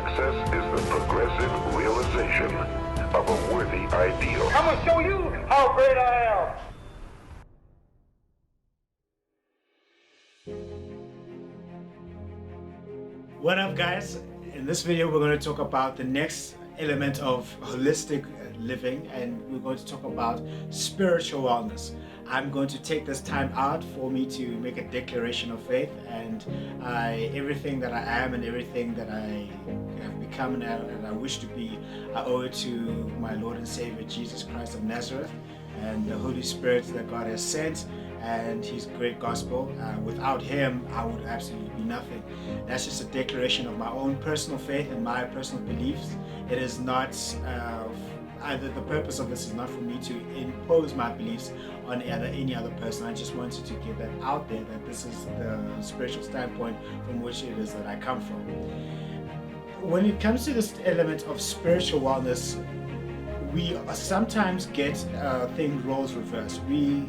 Success is the progressive realization of a worthy ideal. I'm gonna show you how great I am. What up, guys? In this video we're going to talk about the next element of holistic living, and we're going to talk about spiritual wellness. I'm going to take this time out for me to make a declaration of faith, and everything that I am and everything that I have become and I wish to be, I owe it to my Lord and Savior Jesus Christ of Nazareth and the Holy Spirit that God has sent and His great gospel. Without Him, I would absolutely be nothing. That's just a declaration of my own personal faith and my personal beliefs. It is not, either the purpose of this is not for me to impose my beliefs on any other person. I just wanted to get that out there, that this is the spiritual standpoint from which it is that I come from. When it comes to this element of spiritual wellness, we sometimes get things roles reversed. We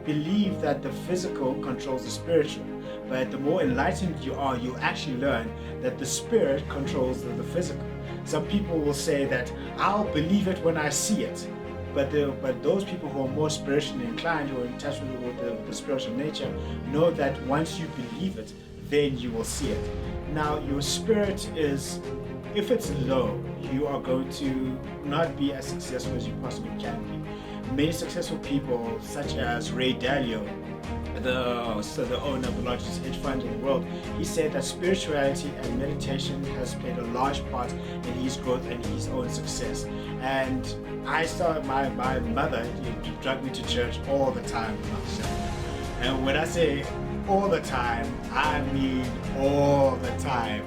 believe that the physical controls the spiritual, but the more enlightened you are, you actually learn that the spirit controls the physical. Some people will say that I'll believe it when I see it, but those people who are more spiritually inclined, who are in touch with the spiritual nature, know that once you believe it, then you will see it. Now, your spirit is, if it's low, you are going to not be as successful as you possibly can be. Many successful people, such as Ray Dalio, the owner of the largest hedge fund in the world, he said that spirituality and meditation has played a large part in his growth and his own success. And I saw my mother drag me to church all the time. And when I say all the time, I mean all the time.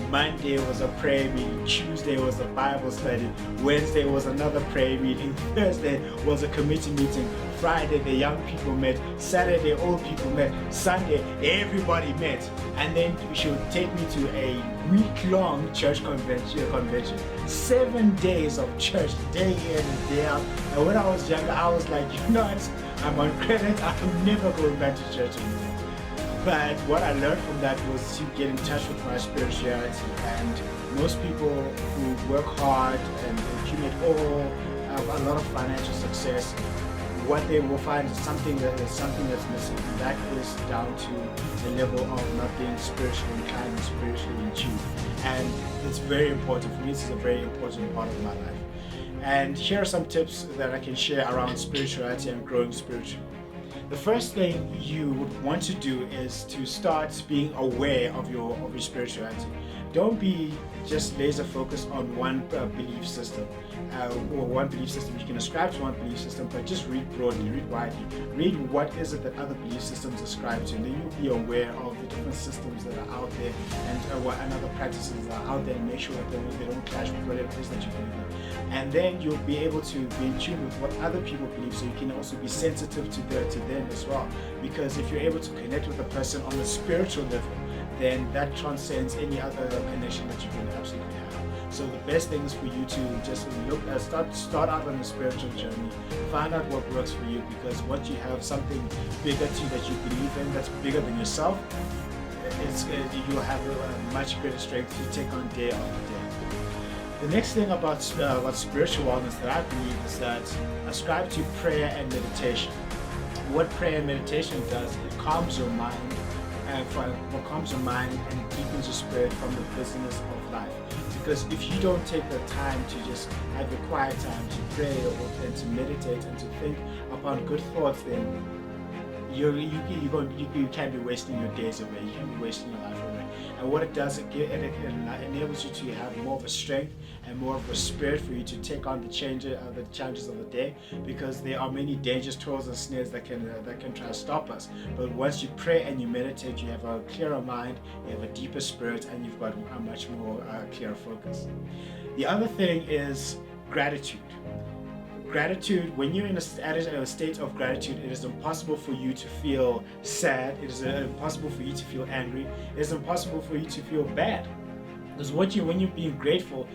Monday was a prayer meeting, Tuesday was a Bible study, Wednesday was another prayer meeting, Thursday was a committee meeting, Friday the young people met, Saturday old people met, Sunday everybody met, and then she would take me to a week-long church convention. 7 days of church, day in and day out. And when I was younger, I was like, you know what, I'm on credit, I'm never going back to church anymore. But what I learned from that was to get in touch with my spirituality. And most people who work hard and accumulate a lot of financial success, what they will find is something that's missing. And that is down to the level of not being spiritually inclined and spiritually in tune. And it's very important for me. This is a very important part of my life. And here are some tips that I can share around spirituality and growing spiritually. The first thing you would want to do is to start being aware of your spirituality. Don't be just laser focused on one belief system or one belief system. You can ascribe to one belief system, but just read broadly, read widely. Read what is it that other belief systems ascribe to, and then you'll be aware of the different systems that are out there and other practices that are out there, and make sure that they don't clash with whatever it is that you believe in. And then you'll be able to be in tune with what other people believe, so you can also be sensitive to them as well. Because if you're able to connect with a person on a spiritual level, then that transcends any other connection that you can absolutely have. So the best thing is for you to just start out on a spiritual journey, find out what works for you, because once you have something bigger to you that you believe in, that's bigger than yourself, you'll have a much greater strength to take on day after day. The next thing about spiritual wellness that I believe is that ascribe to prayer and meditation. What prayer and meditation does, it calms your mind, and deepens your spirit from the business of life. Because if you don't take the time to just have your quiet time to pray and to meditate and to think upon good thoughts, then you can be wasting your days away. You can be wasting your life away. And what it does, it enables you to have more of a strength and more of a spirit for you to take on the challenges of the day, because there are many dangers, toils, and snares that can try to stop us. But once you pray and you meditate, you have a clearer mind, you have a deeper spirit, and you've got a much more clearer focus. The other thing is gratitude. Gratitude, when you're in a state of gratitude, it is impossible for you to feel sad, it is impossible for you to feel angry, it is impossible for you to feel bad. Because when you're being grateful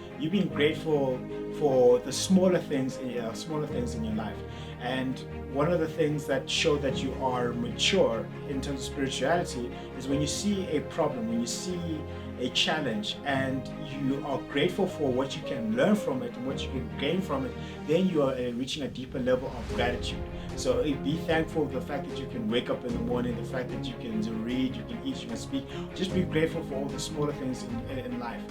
for the smaller things in your life. And one of the things that show that you are mature in terms of spirituality is when you see a problem, when you see a challenge and you are grateful for what you can learn from it and what you can gain from it, then you are reaching a deeper level of gratitude. So be thankful for the fact that you can wake up in the morning, the fact that you can read, you can eat, you can speak. Just be grateful for all the smaller things in life.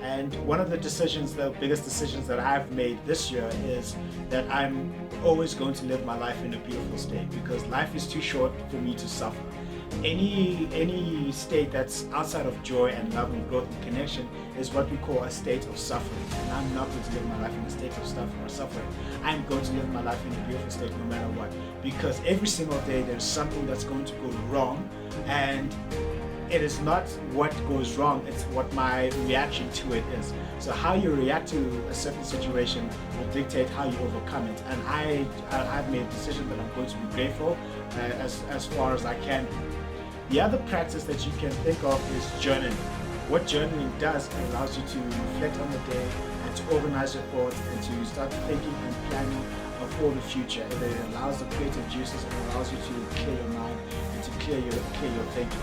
And one of the decisions, the biggest decisions that I've made this year is that I'm always going to live my life in a beautiful state, because life is too short for me to suffer. Any state that's outside of joy and love and growth and connection is what we call a state of suffering. And I'm not going to live my life in a state of suffering. I'm going to live my life in a beautiful state no matter what. Because every single day there's something that's going to go wrong, and it is not what goes wrong, it's what my reaction to it is. So how you react to a certain situation will dictate how you overcome it. And I've made a decision that I'm going to be grateful as far as I can be. The other practice that you can think of is journaling. What journaling does, it allows you to reflect on the day and to organize your thoughts and to start thinking and planning for the future. It allows the creative juices, and allows you to clear your mind and to clear your thinking.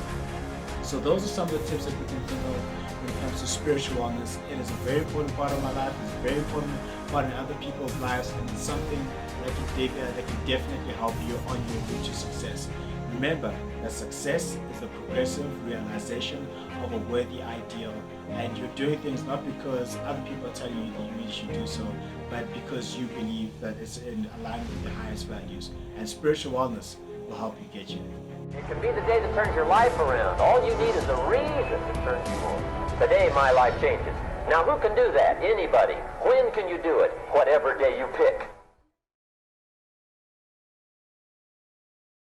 So those are some of the tips that we can think of when it comes to spiritual wellness. It is a very important part of my life. It's a very important part in other people's lives, and it's something that can definitely help you on your route to success. Remember that success is the progressive realization of a worthy ideal, and you're doing things not because other people are telling you that you really should do so, but because you believe that it's in alignment with your highest values. And spiritual wellness will help you get you there. It can be the day that turns your life around. All you need is a reason to turn you on. Today my life changes. Now who can do that? Anybody. When can you do it? Whatever day you pick.